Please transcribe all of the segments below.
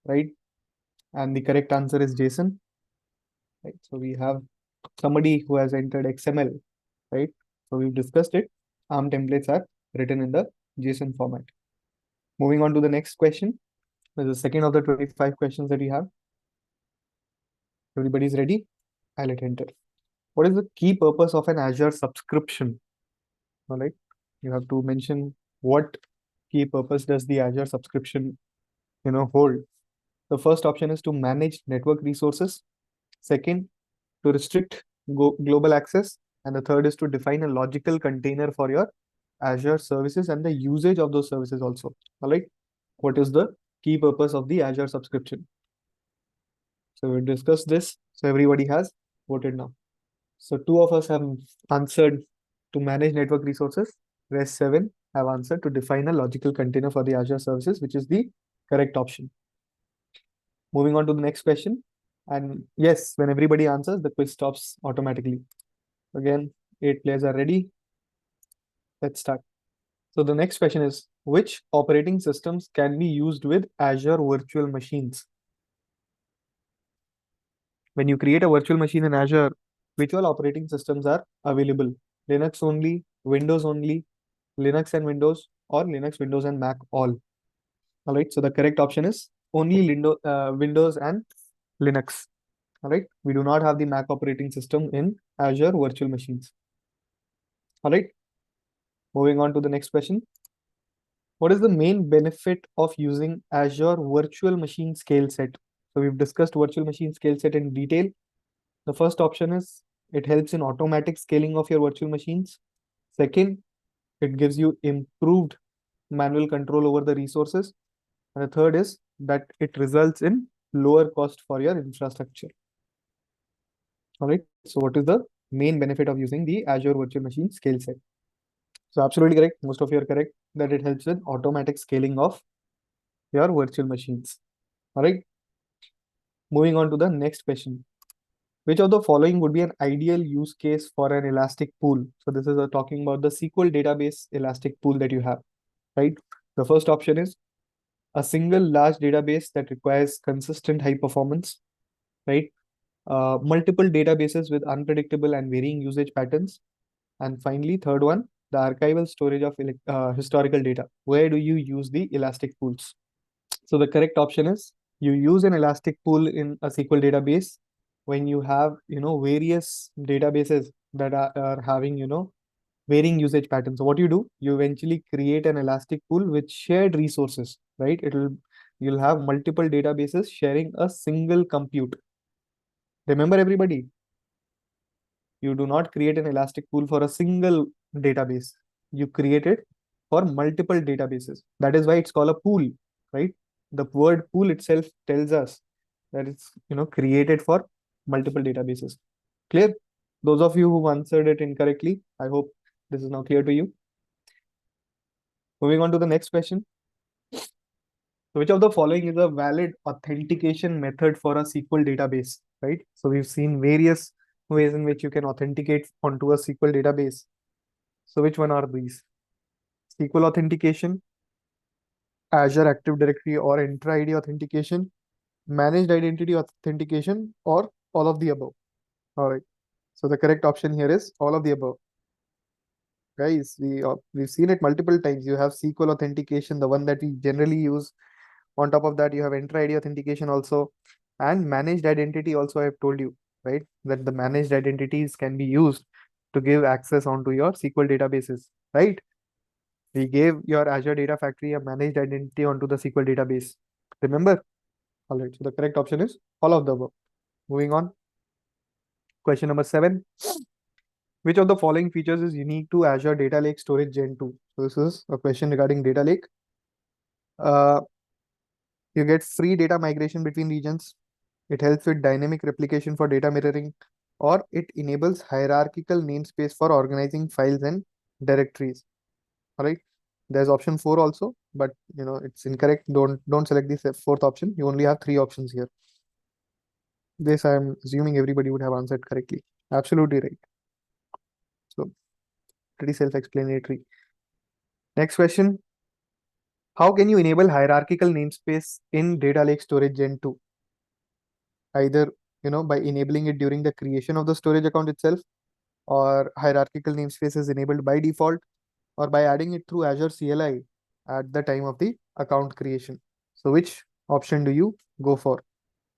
right? And the correct answer is JSON, right? So we have somebody who has entered XML, right? So we've discussed it. ARM templates are written in the JSON format. Moving on to the next question. This is the second of the 25 questions that we have. Everybody's ready? I'll hit enter. What is the key purpose of an Azure subscription? All right. You have to mention what key purpose does the Azure subscription, hold. The first option is to manage network resources. Second, to restrict global access. And the third is to define a logical container for your Azure services and the usage of those services also. All right. What is the key purpose of the Azure subscription? So we discussed this. So everybody has voted now. So two of us have answered to manage network resources. Rest seven have answered to define a logical container for the Azure services, which is the correct option. Moving on to the next question. And yes, when everybody answers, the quiz stops automatically. Again, 8 players are ready. Let's start. So the next question is, which operating systems can be used with Azure virtual machines? When you create a virtual machine in Azure, which all operating systems are available? Linux only, Windows only, Linux and Windows, or Linux, Windows, and Mac all. All right. So the correct option is only Windows and Linux. All right. We do not have the Mac operating system in Azure virtual machines. All right. Moving on to the next question. What is the main benefit of using Azure virtual machine scale set? So we've discussed virtual machine scale set in detail. The first option is it helps in automatic scaling of your virtual machines. Second, it gives you improved manual control over the resources. And the third is that it results in lower cost for your infrastructure. All right. So what is the main benefit of using the Azure virtual machine scale set? So absolutely correct. Most of you are correct that it helps with automatic scaling of your virtual machines. All right. Moving on to the next question. Which of the following would be an ideal use case for an elastic pool? So this is talking about the SQL database elastic pool that you have, right? The first option is a single large database that requires consistent high performance, right? Multiple databases with unpredictable and varying usage patterns. And finally, third one, the archival storage of historical data. Where do you use the elastic pools? So the correct option is you use an elastic pool in a SQL database when you have, various databases that are having, varying usage patterns. So what you do, you eventually create an elastic pool with shared resources, right? You'll have multiple databases sharing a single compute. Remember, everybody, you do not create an elastic pool for a single database. You create it for multiple databases. That is why it's called a pool, right? The word pool itself tells us that it's created for multiple databases. Clear? Those of you who answered it incorrectly, I hope this is now clear to you. Moving on to the next question. So which of the following is a valid authentication method for a SQL database, right? So we've seen various ways in which you can authenticate onto a SQL database. So which one are these? SQL authentication, Azure Active Directory or Entra ID authentication, managed identity authentication, or all of the above. All right. So the correct option here is all of the above. Guys, we've seen it multiple times. You have SQL authentication, the one that we generally use. On top of that, you have Entra ID authentication also, and managed identity also. I've told you, right, that the managed identities can be used to give access onto your SQL databases, right? We gave your Azure Data Factory a managed identity onto the SQL database. Remember? All right. So the correct option is all of the above. Moving on. Question number 7. Which of the following features is unique to Azure Data Lake Storage Gen 2? So this is a question regarding Data Lake. You get free data migration between regions. It helps with dynamic replication for data mirroring, or it enables hierarchical namespace for organizing files and directories. All right. There's option 4 also, but it's incorrect. Don't select the fourth option. You only have 3 options here. This I'm assuming everybody would have answered correctly. Absolutely right. So pretty self-explanatory. Next question. How can you enable hierarchical namespace in data lake storage gen 2? Either, by enabling it during the creation of the storage account itself, or hierarchical namespace is enabled by default, or by adding it through Azure CLI at the time of the account creation. So which option do you go for?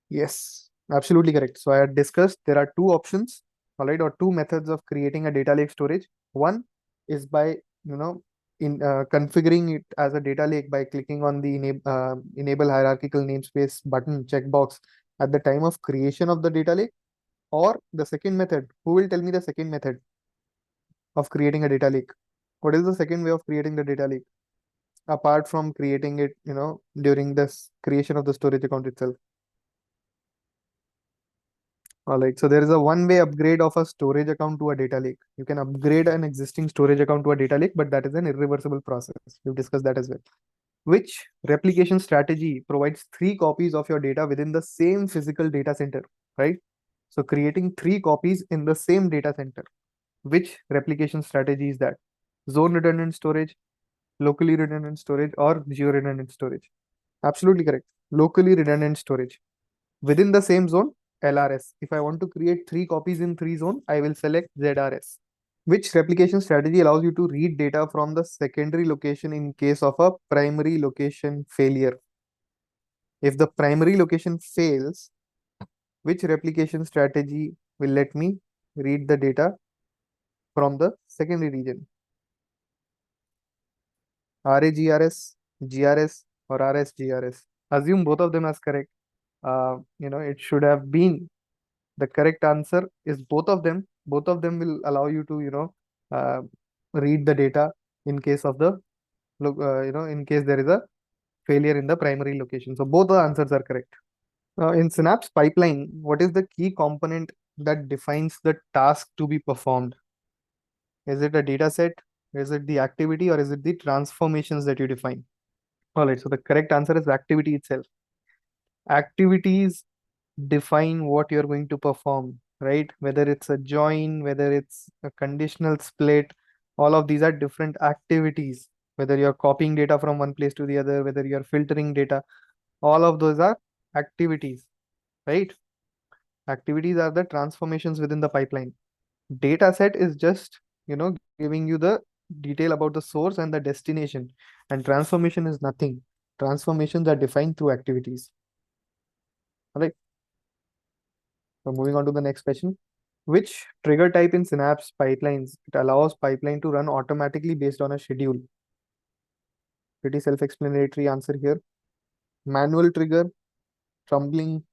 Yes, absolutely correct. So I had discussed there are two options, all right, or two methods of creating a data lake storage. One is by, you know, in configuring it as a data lake by clicking on the enable hierarchical namespace button checkbox at the time of creation of the data lake. Or the second method, who will tell me the second method of creating a data lake? What is the second way of creating the data lake apart from creating it, during this creation of the storage account itself? All right, so there is a one-way upgrade of a storage account to a data lake. You can upgrade an existing storage account to a data lake, but that is an irreversible process. We've discussed that as well. Which replication strategy provides three copies of your data within the same physical data center, right? So creating three copies in the same data center. Which replication strategy is that? Zone redundant storage, locally redundant storage, or geo-redundant storage? Absolutely correct. Locally redundant storage. Within the same zone, LRS. If I want to create three copies in three zone, I will select ZRS. Which replication strategy allows you to read data from the secondary location in case of a primary location failure? If the primary location fails, which replication strategy will let me read the data from the secondary region? RAGRS, GRS, or RSGRS? Assume both of them as correct. It should have been the correct answer is both of them. Both of them will allow you to, uh, read the data in case of the, in case there is a failure in the primary location. So both the answers are correct. In Synapse pipeline, what is the key component that defines the task to be performed? Is it a data set? Is it the activity, or is it the transformations that you define? All right, so the correct answer is activity itself. Activities define what you're going to perform, right? Whether it's a join, whether it's a conditional split, all of these are different activities. Whether you're copying data from one place to the other, whether you're filtering data, all of those are activities, right? Activities are the transformations within the pipeline. Data set is just, giving you the detail about the source and the destination. And transformation is nothing. Transformations are defined through activities. All right. So moving on to the next question. Which trigger type in Synapse pipelines it allows pipeline to run automatically based on a schedule? Pretty self-explanatory answer here. Manual trigger, tumbling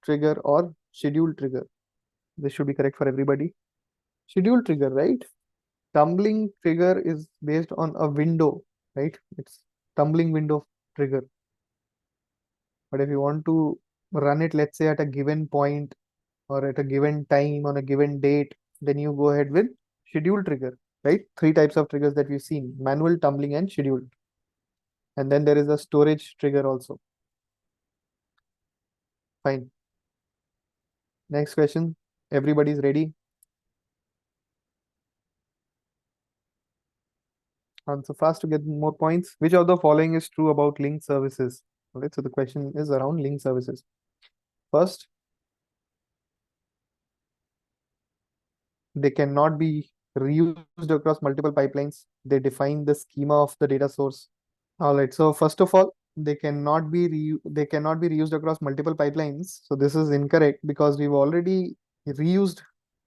trigger, or schedule trigger. This should be correct for everybody. Schedule trigger, right? Tumbling trigger is based on a window, right? It's tumbling window trigger. But if you want to run it, let's say at a given point or at a given time on a given date, then you go ahead with schedule trigger, right? Three types of triggers that we've seen: manual, tumbling, and schedule. And then there is a storage trigger also. Fine. Next question. Everybody's ready. Answer fast to get more points. Which of the following is true about link services? All right, so the question is around link services. First, they cannot be reused across multiple pipelines. They define the schema of the data source. All right. So first of all, they cannot be reused across multiple pipelines. So this is incorrect because we've already reused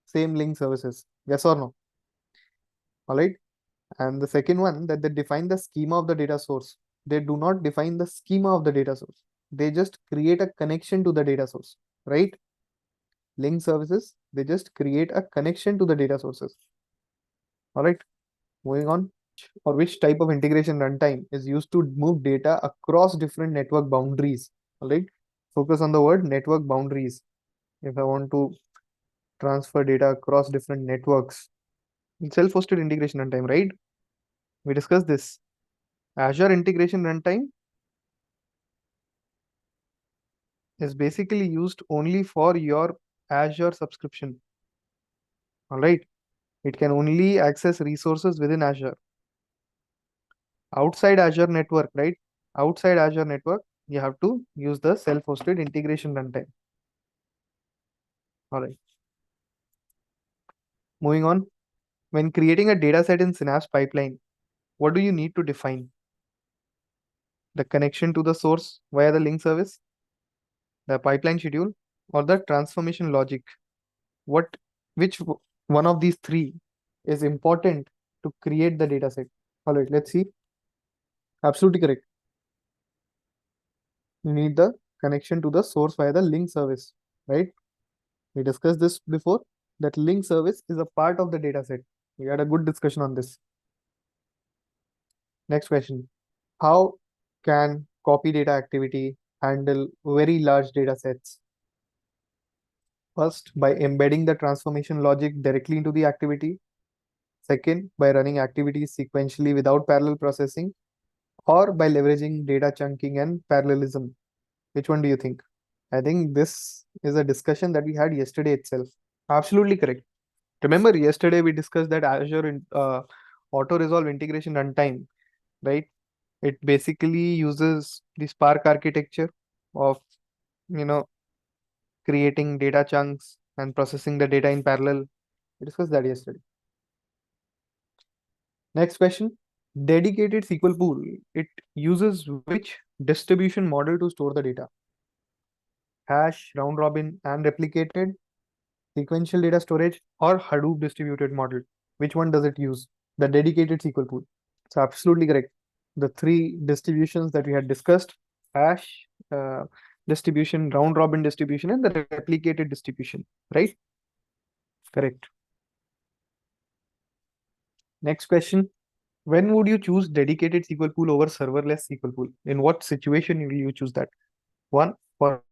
same link services. Yes or no? All right. And the second one, that they define the schema of the data source. They do not define the schema of the data source. They just create a connection to the data source, right? Link services, they just create a connection to the data sources. All right. Moving on. Or which type of integration runtime is used to move data across different network boundaries? All right. Focus on the word network boundaries. If I want to transfer data across different networks, self-hosted integration runtime, right? We discussed this. Azure integration runtime is basically used only for your Azure subscription. All right. It can only access resources within Azure. Outside Azure network, right? Outside Azure network, you have to use the self-hosted integration runtime. All right. Moving on. When creating a data set in Synapse pipeline, what do you need to define? The connection to the source via the link service, the pipeline schedule, or the transformation logic? What, one of these three is important to create the data set? All right, let's see. Absolutely correct. You need the connection to the source via the link service, right? We discussed this before. That link service is a part of the data set. We had a good discussion on this. Next question. How can copy data activity handle very large data sets? First, by embedding the transformation logic directly into the activity. Second, by running activities sequentially without parallel processing, or by leveraging data chunking and parallelism. Which one do you think? I think this is a discussion that we had yesterday itself. Absolutely correct. Remember, yesterday we discussed that Azure auto resolve integration runtime, right? It basically uses the Spark architecture of, you know, creating data chunks and processing the data in parallel. We discussed that yesterday. Next question. Dedicated SQL pool. It uses which distribution model to store the data? Hash, round robin, and replicated, sequential data storage, or Hadoop distributed model? Which one does it use? The dedicated SQL pool. It's absolutely correct. The three distributions that we had discussed, hash distribution, round robin distribution, and the replicated distribution, right? Correct. Next question. When would you choose dedicated SQL pool over serverless SQL pool? In what situation will you choose that? One, for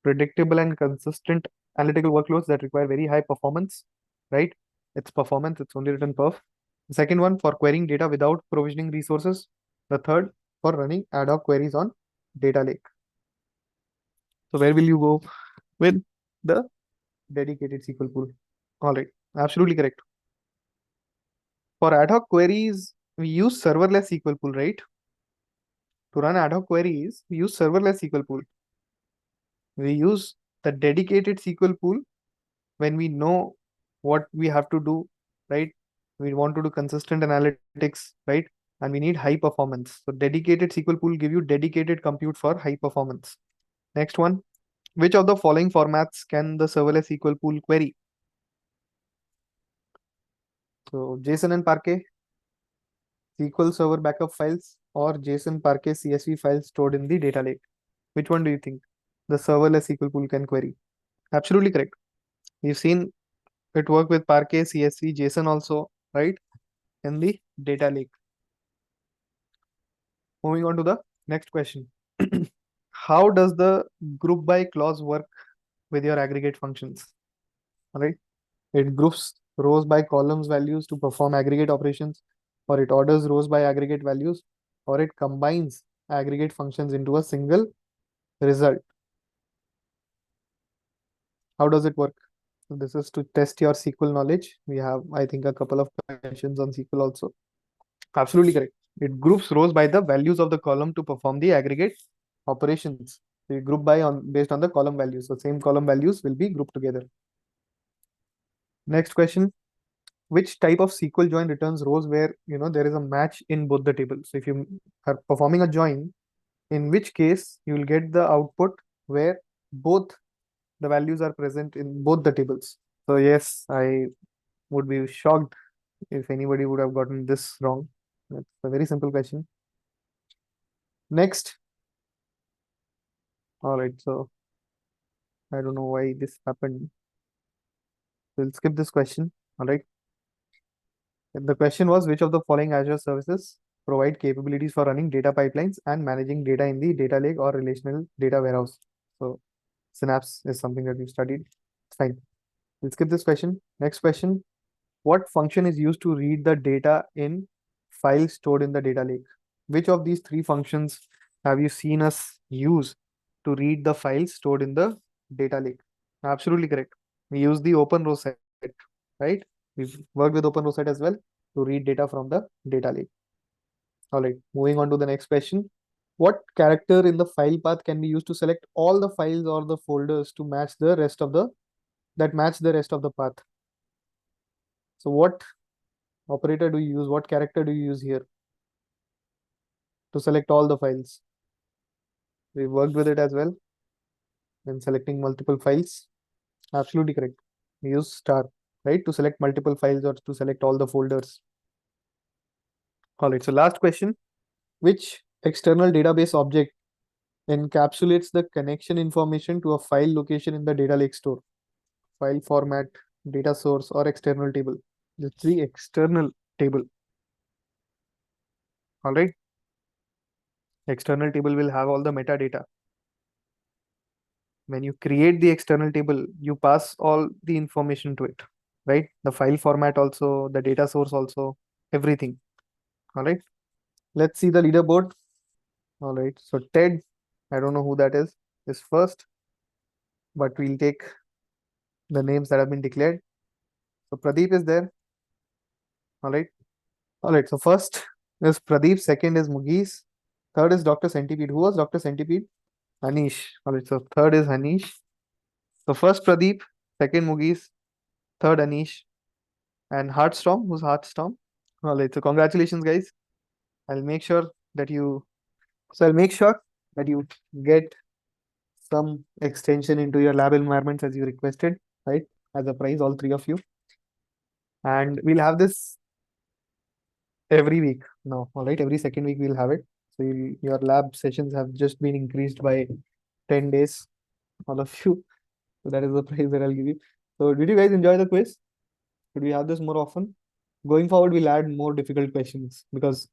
predictable and consistent analytical workloads that require very high performance, right? It's performance, it's only written perf. The second one, for querying data without provisioning resources. The third, for running ad hoc queries on data lake. So where will you go with the dedicated SQL pool? All right, absolutely correct. For ad hoc queries, we use serverless SQL pool, right? To run ad hoc queries, we use serverless SQL pool. We use the dedicated SQL pool when we know what we have to do, right? We want to do consistent analytics, right? And we need high performance. So dedicated SQL pool give you dedicated compute for high performance. Next one, which of the following formats can the serverless SQL pool query? So JSON and Parquet, SQL Server backup files, or JSON Parquet CSV files stored in the data lake. Which one do you think the serverless SQL pool can query? Absolutely correct. We've seen it work with Parquet, CSV, JSON also, right? In the data lake. Moving on to the next question. How does the group by clause work with your aggregate functions? All right. It groups rows by columns values to perform aggregate operations, or it orders rows by aggregate values, or it combines aggregate functions into a single result. How does it work? So this is to test your SQL knowledge. We have, I think, a couple of questions on SQL also. Absolutely correct. It groups rows by the values of the column to perform the aggregate operations. So you group by on based on the column values. So same column values will be grouped together. Next question. Which type of SQL join returns rows where there is a match in both the tables? So if you are performing a join, in which case you will get the output where both the values are present in both the tables. So yes, I would be shocked if anybody would have gotten this wrong. That's a very simple question. Next. All right, so I don't know why this happened. We'll skip this question. All right. The question was, which of the following Azure services provide capabilities for running data pipelines and managing data in the data lake or relational data warehouse? So Synapse is something that we've studied. Fine. We'll skip this question. Next question. What function is used to read the data in files stored in the data lake? Which of these three functions have you seen us use to read the files stored in the data lake? Absolutely correct. We use the open row set, right? We've worked with open row set as well to read data from the data lake. All right, moving on to the next question. What character in the file path can be used to select all the files or the folders to match the rest of the that match the rest of the path? So what operator do you use? What character do you use here to select all the files? We worked with it as well when selecting multiple files. Absolutely correct. We use star, right, to select multiple files or to select all the folders. All right. So last question: which external database object encapsulates the connection information to a file location in the data lake store? File format, data source, or external table? The three external table. All right. External table will have all the metadata. When you create the external table, you pass all the information to it, right? The file format also, the data source also, everything. All right. Let's see the leaderboard. All right. So Ted, I don't know who that is first, but we'll take the names that have been declared. So Pradeep is there. All right. All right. So first is Pradeep. Second is Mugees. Third is Dr. Centipede. Who was Dr. Centipede? Anish. All right. So third is Anish. So first Pradeep, second Mugees, third Anish, and Heartstorm. Who's Heartstorm? All right. So congratulations, guys. I'll make sure that you. So I'll make sure that you get some extension into your lab environments as you requested, right? As a prize, all three of you. And we'll have this every week now, all right? Every second week we'll have it. So your lab sessions have just been increased by 10 days, all of you. So that is the prize that I'll give you. So did you guys enjoy the quiz? Should we have this more often? Going forward, we'll add more difficult questions because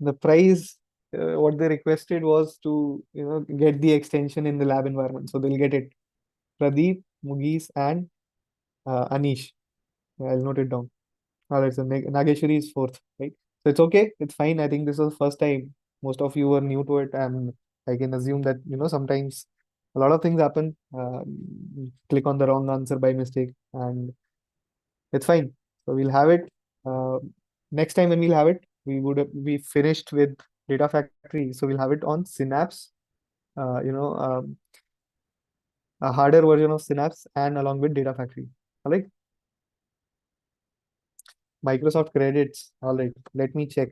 the prize, what they requested was to, get the extension in the lab environment. So they'll get it. Pradeep, Mugees, and Anish. I'll note it down. All right, so Nageshwari is fourth, right? So it's okay. It's fine. I think this was the first time. Most of you were new to it, and I can assume that, sometimes a lot of things happen. Click on the wrong answer by mistake, and it's fine. So we'll have it. Uh, Next time when we'll have it, we would be finished with Data Factory. So we'll have it on Synapse, a harder version of Synapse and along with Data Factory. All right. Microsoft credits. All right. Let me check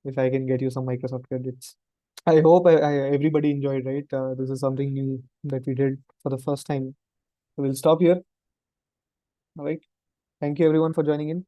if I can get you some Microsoft credits. I hope everybody enjoyed, right? This is something new that we did for the first time. So we'll stop here. All right. Thank you everyone for joining in.